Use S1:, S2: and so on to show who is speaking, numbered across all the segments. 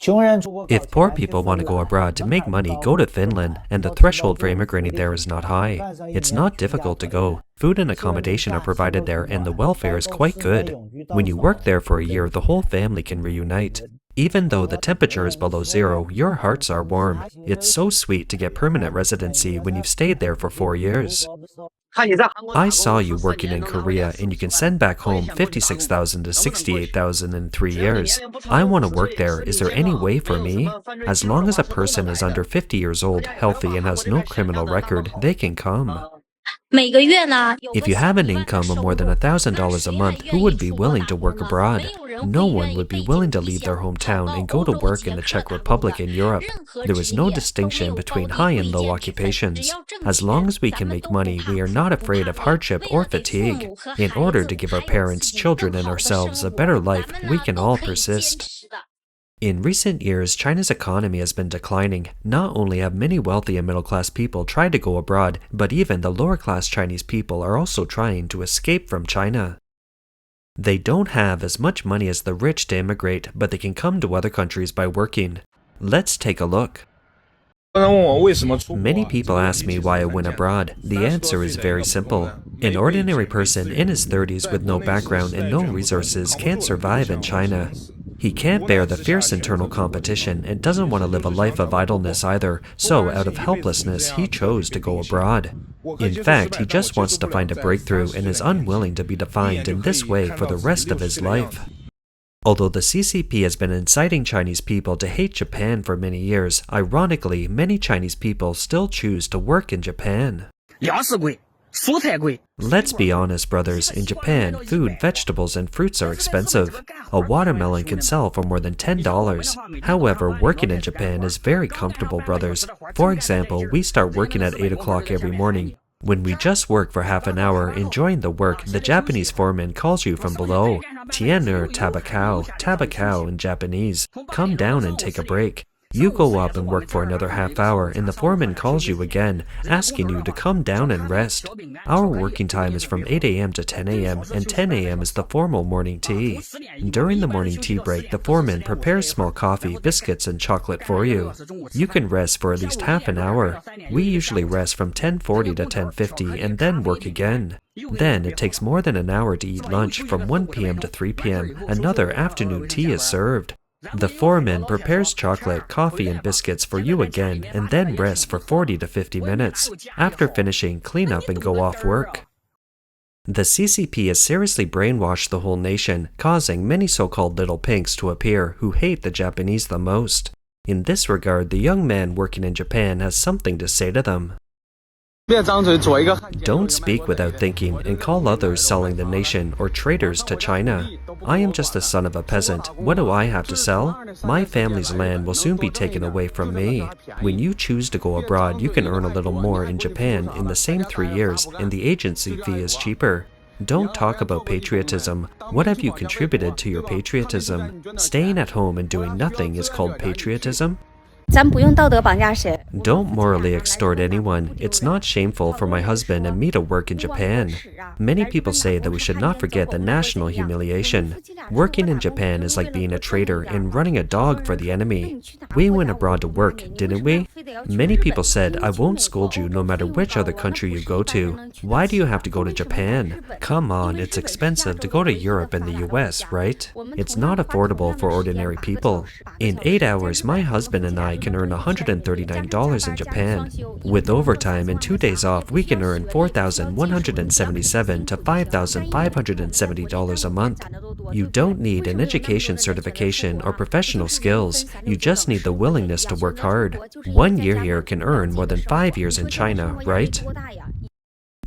S1: If poor people want to go abroad to make money, go to Finland, and the threshold for immigrating there is not high. It's not difficult to go. Food and accommodation are provided there, and the welfare is quite good. When you work there for a year, the whole family can reunite. Even though the temperature is below zero, your hearts are warm. It's so sweet to get permanent residency when you've stayed there for 4 years. I saw you working in Korea, and you can send back home 56,000 to 68,000 in 3 years. I want to work there. Is there any way for me? As long as a person is under 50 years old, healthy, and has no criminal record, they can come. If you have an income of more than $1,000 a month, who would be willing to work abroad? No one would be willing to leave their hometown and go to work in the Czech Republic in Europe. There is no distinction between high and low occupations. As long as we can make money, we are not afraid of hardship or fatigue. In order to give our parents, children, and ourselves a better life, we can all persist. In recent years, China's economy has been declining. Not only have many wealthy and middle-class people tried to go abroad, but even the lower-class Chinese people are also trying to escape from China. They don't have as much money as the rich to immigrate, but they can come to other countries by working. Let's take a look. Many people ask me why I went abroad. The answer is very simple. An ordinary person in his 30s with no background and no resources can't survive in China. He can't bear the fierce internal competition and doesn't want to live a life of idleness either, so out of helplessness, he chose to go abroad. In fact, he just wants to find a breakthrough and is unwilling to be defined in this way for the rest of his life. Although the CCP has been inciting Chinese people to hate Japan for many years, ironically, many Chinese people still choose to work in Japan. Let's be honest, brothers. In Japan, food, vegetables, and fruits are expensive. A watermelon can sell for more than $10. However, working in Japan is very comfortable, brothers. For example, we start working at 8 o'clock every morning. When we just work for half an hour, enjoying the work, the Japanese foreman calls you from below. Tian tabakao in Japanese. Come down and take a break. You go up and work for another half hour, and the foreman calls you again, asking you to come down and rest. Our working time is from 8 a.m. to 10 a.m., and 10 a.m. is the formal morning tea. During the morning tea break, the foreman prepares small coffee, biscuits, and chocolate for you. You can rest for at least half an hour. We usually rest from 10:40 to 10:50 and then work again. Then it takes more than an hour to eat lunch. From 1 p.m. to 3 p.m., another afternoon tea is served. The foreman prepares chocolate, coffee, and biscuits for you again, and then rests for 40 to 50 minutes. After finishing, clean up and go off work. The CCP has seriously brainwashed the whole nation, causing many so-called little pinks to appear who hate the Japanese the most. In this regard, the young man working in Japan has something to say to them. Don't speak without thinking and call others selling the nation or traitors to China. I am just the son of a peasant. What do I have to sell? My family's land will soon be taken away from me. When you choose to go abroad, you can earn a little more in Japan in the same 3 years, and the agency fee is cheaper. Don't talk about patriotism. What have you contributed to your patriotism? Staying at home and doing nothing is called patriotism? Don't morally extort anyone. It's not shameful for my husband and me to work in Japan. Many people say that we should not forget the national humiliation. Working in Japan is like being a traitor and running a dog for the enemy. We went abroad to work, didn't we? Many people said, I won't scold you no matter which other country you go to. Why do you have to go to Japan? Come on, it's expensive to go to Europe and the US, right? It's not affordable for ordinary people. In 8 hours, my husband and I can earn $139 in Japan. With overtime and 2 days off, we can earn $4,177 to $5,570 a month. You don't need an education certification or professional skills. You just need the willingness to work hard. 1 year here can earn more than 5 years in China, right?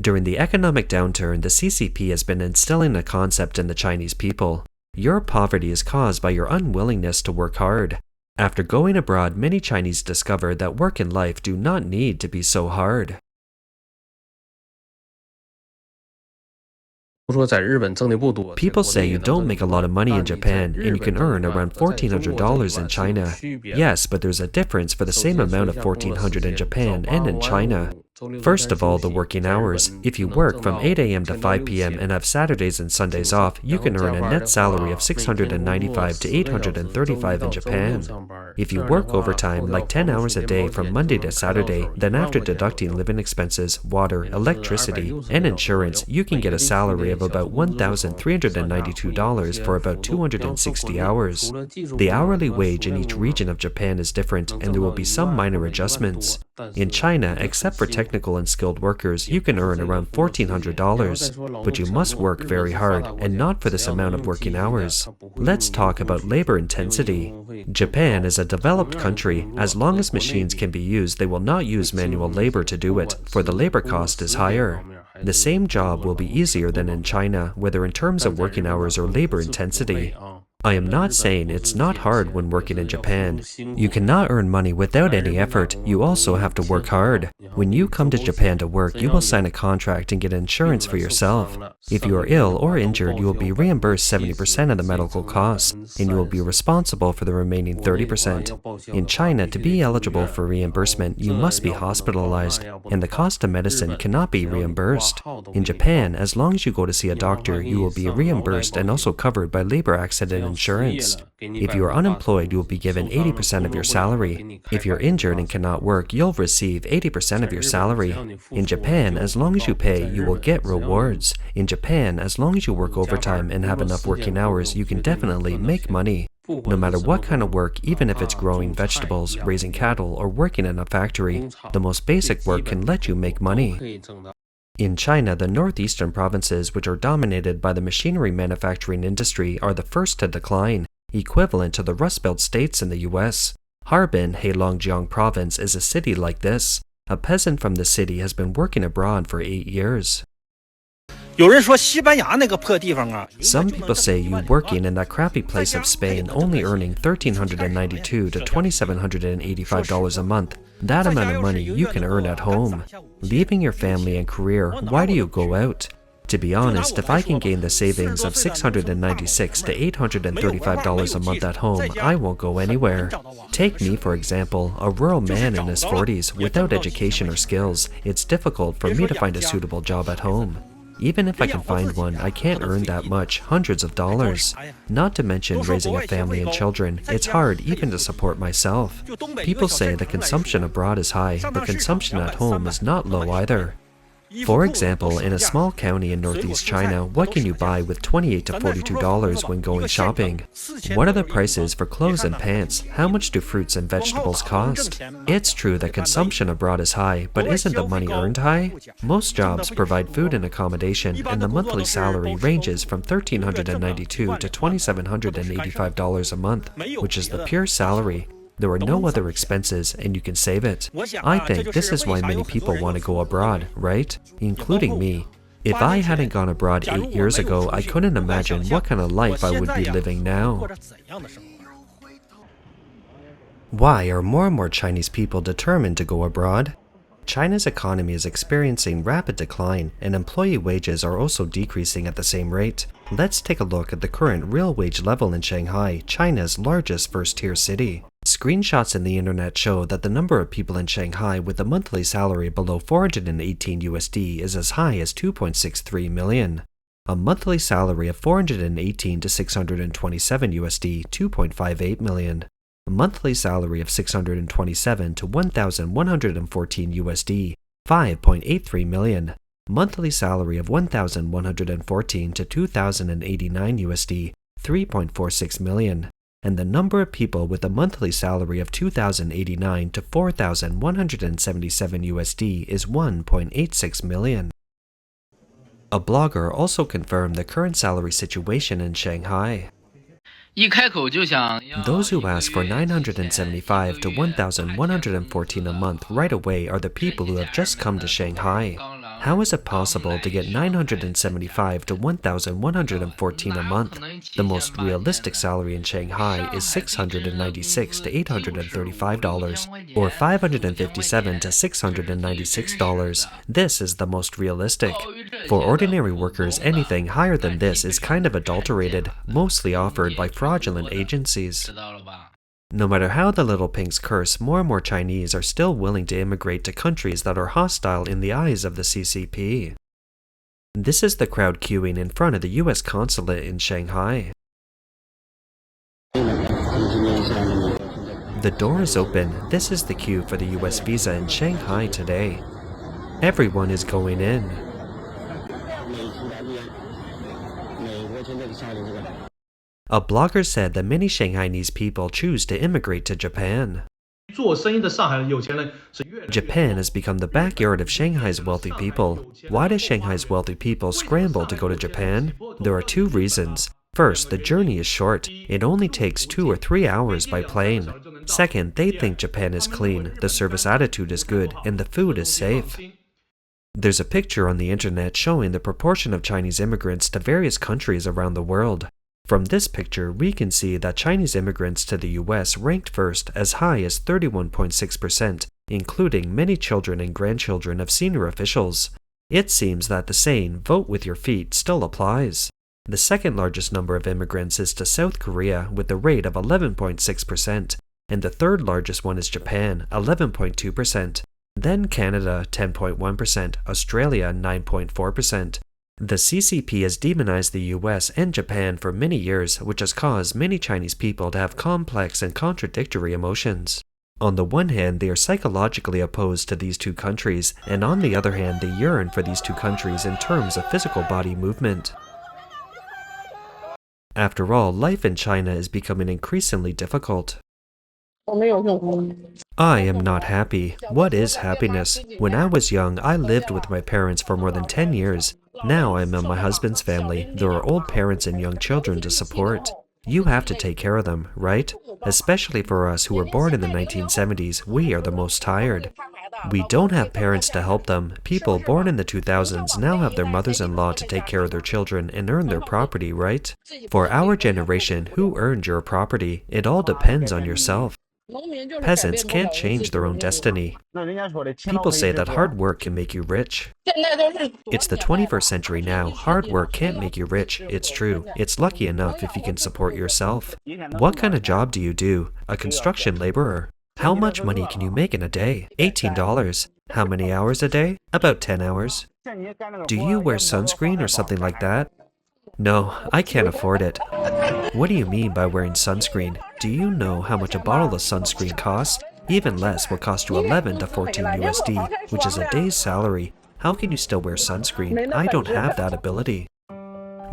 S1: During the economic downturn, the CCP has been instilling a concept in the Chinese people. Your poverty is caused by your unwillingness to work hard. After going abroad, many Chinese discovered that work and life do not need to be so hard. People say you don't make a lot of money in Japan and you can earn around $1,400 in China. Yes, but there's a difference for the same amount of $1,400 in Japan and in China. First of all, the working hours. If you work from 8 a.m. to 5 p.m. and have Saturdays and Sundays off, you can earn a net salary of $695 to $835 in Japan. If you work overtime, like 10 hours a day from Monday to Saturday, then after deducting living expenses, water, electricity, and insurance, you can get a salary of about $1,392 for about 260 hours. The hourly wage in each region of Japan is different, and there will be some minor adjustments. In China, except for technical and skilled workers, you can earn around $1,400, but you must work very hard, and not for this amount of working hours. Let's talk about labor intensity. Japan is a developed country. As long as machines can be used, they will not use manual labor to do it, for the labor cost is higher. The same job will be easier than in China, whether in terms of working hours or labor intensity. I am not saying it's not hard when working in Japan. You cannot earn money without any effort. You also have to work hard. When you come to Japan to work, you will sign a contract and get insurance for yourself. If you are ill or injured, you will be reimbursed 70% of the medical costs, and you will be responsible for the remaining 30%. In China, to be eligible for reimbursement, you must be hospitalized, and the cost of medicine cannot be reimbursed. In Japan, as long as you go to see a doctor, you will be reimbursed and also covered by labor accident insurance. If you are unemployed, you will be given 80% of your salary. If you're injured and cannot work, you'll receive 80% of your salary. In Japan, as long as you pay, you will get rewards. In Japan, as long as you work overtime and have enough working hours, you can definitely make money. No matter what kind of work, even if it's growing vegetables, raising cattle, or working in a factory, the most basic work can let you make money. In China, the northeastern provinces, which are dominated by the machinery manufacturing industry, are the first to decline, equivalent to the Rust Belt states in the US. Harbin, Heilongjiang Province, is a city like this. A peasant from the city has been working abroad for 8 years. Some people say you working in that crappy place of Spain only earning $1,392 to $2,785 a month. That amount of money you can earn at home. Leaving your family and career, why do you go out? To be honest, if I can gain the savings of $696 to $835 a month at home, I won't go anywhere. Take me, for example, a rural man in his 40s without education or skills. It's difficult for me to find a suitable job at home. Even if I can find one, I can't earn that much, hundreds of dollars. Not to mention raising a family and children, it's hard even to support myself. People say the consumption abroad is high, but consumption at home is not low either. For example, in a small county in northeast China, what can you buy with $28 to $42 when going shopping? What are the prices for clothes and pants? How much do fruits and vegetables cost? It's true that consumption abroad is high, but isn't the money earned high? Most jobs provide food and accommodation, and the monthly salary ranges from $1,392 to $2,785 a month, which is the pure salary. There are no other expenses, and you can save it. I think this is why many people want to go abroad, right? Including me. If I hadn't gone abroad 8 years ago, I couldn't imagine what kind of life I would be living now. Why are more and more Chinese people determined to go abroad? China's economy is experiencing rapid decline, and employee wages are also decreasing at the same rate. Let's take a look at the current real wage level in Shanghai, China's largest first-tier city. Screenshots in the internet show that the number of people in Shanghai with a monthly salary below 418 USD is as high as 2.63 million. A monthly salary of 418 to 627 USD, 2.58 million. A monthly salary of 627 to 1,114 USD, 5.83 million. Monthly salary of 1,114 to 2,089 USD, 3.46 million. And the number of people with a monthly salary of 2,089 to 4,177 USD is 1.86 million. A blogger also confirmed the current salary situation in Shanghai. Those who ask for 975 to 1,114 a month right away are the people who have just come to Shanghai. How is it possible to get 975 to 1,114 a month? The most realistic salary in Shanghai is $696 to $835, or $557 to $696. This is the most realistic. For ordinary workers, anything higher than this is kind of adulterated, mostly offered by fraudulent agencies. No matter how the little pinks curse, more and more Chinese are still willing to immigrate to countries that are hostile in the eyes of the CCP. This is the crowd queuing in front of the US consulate in Shanghai. The door is open. This is the queue for the US visa in Shanghai today. Everyone is going in. A blogger said that many Shanghainese people choose to immigrate to Japan. Japan has become the backyard of Shanghai's wealthy people. Why do Shanghai's wealthy people scramble to go to Japan? There are two reasons. First, the journey is short. It only takes 2 or 3 hours by plane. Second, they think Japan is clean, the service attitude is good, and the food is safe. There's a picture on the internet showing the proportion of Chinese immigrants to various countries around the world. From this picture, we can see that Chinese immigrants to the US ranked first as high as 31.6%, including many children and grandchildren of senior officials. It seems that the saying, "vote with your feet," still applies. The second largest number of immigrants is to South Korea with a rate of 11.6%, and the third largest one is Japan, 11.2%. Then Canada, 10.1%, Australia, 9.4%. The CCP has demonized the US and Japan for many years, which has caused many Chinese people to have complex and contradictory emotions. On the one hand, they are psychologically opposed to these two countries, and on the other hand, they yearn for these two countries in terms of physical body movement. After all, life in China is becoming increasingly difficult. I am not happy. What is happiness? When I was young, I lived with my parents for more than 10 years. Now I'm in my husband's family. There are old parents and young children to support. You have to take care of them, right? Especially for us who were born in the 1970s, we are the most tired. We don't have parents to help them. People born in the 2000s now have their mothers-in-law to take care of their children and earn their property, right? For our generation, who earned your property? It all depends on yourself. Peasants can't change their own destiny. People say that hard work can make you rich. It's the 21st century now. Hard work can't make you rich. It's true. It's lucky enough if you can support yourself. What kind of job do you do? A construction laborer. How much money can you make in a day? $18. How many hours a day? About 10 hours. Do you wear sunscreen or something like that? No, I can't afford it. What do you mean by wearing sunscreen? Do you know how much a bottle of sunscreen costs? Even less will cost you 11 to 14 USD, which is a day's salary. How can you still wear sunscreen? I don't have that ability.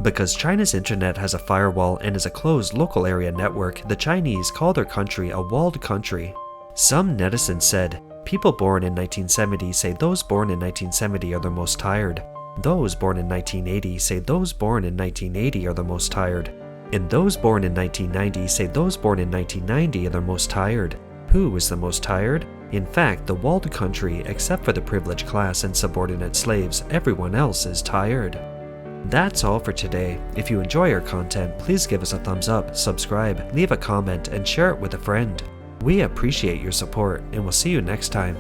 S1: Because China's internet has a firewall and is a closed local area network, the Chinese call their country a walled country. Some netizens said, people born in 1970 say those born in 1970 are the most tired. Those born in 1980 say those born in 1980 are the most tired. And those born in 1990 say those born in 1990 are the most tired. Who is the most tired? In fact, the walled country, except for the privileged class and subordinate slaves, everyone else is tired. That's all for today. If you enjoy our content, please give us a thumbs up, subscribe, leave a comment, and share it with a friend. We appreciate your support, and we'll see you next time.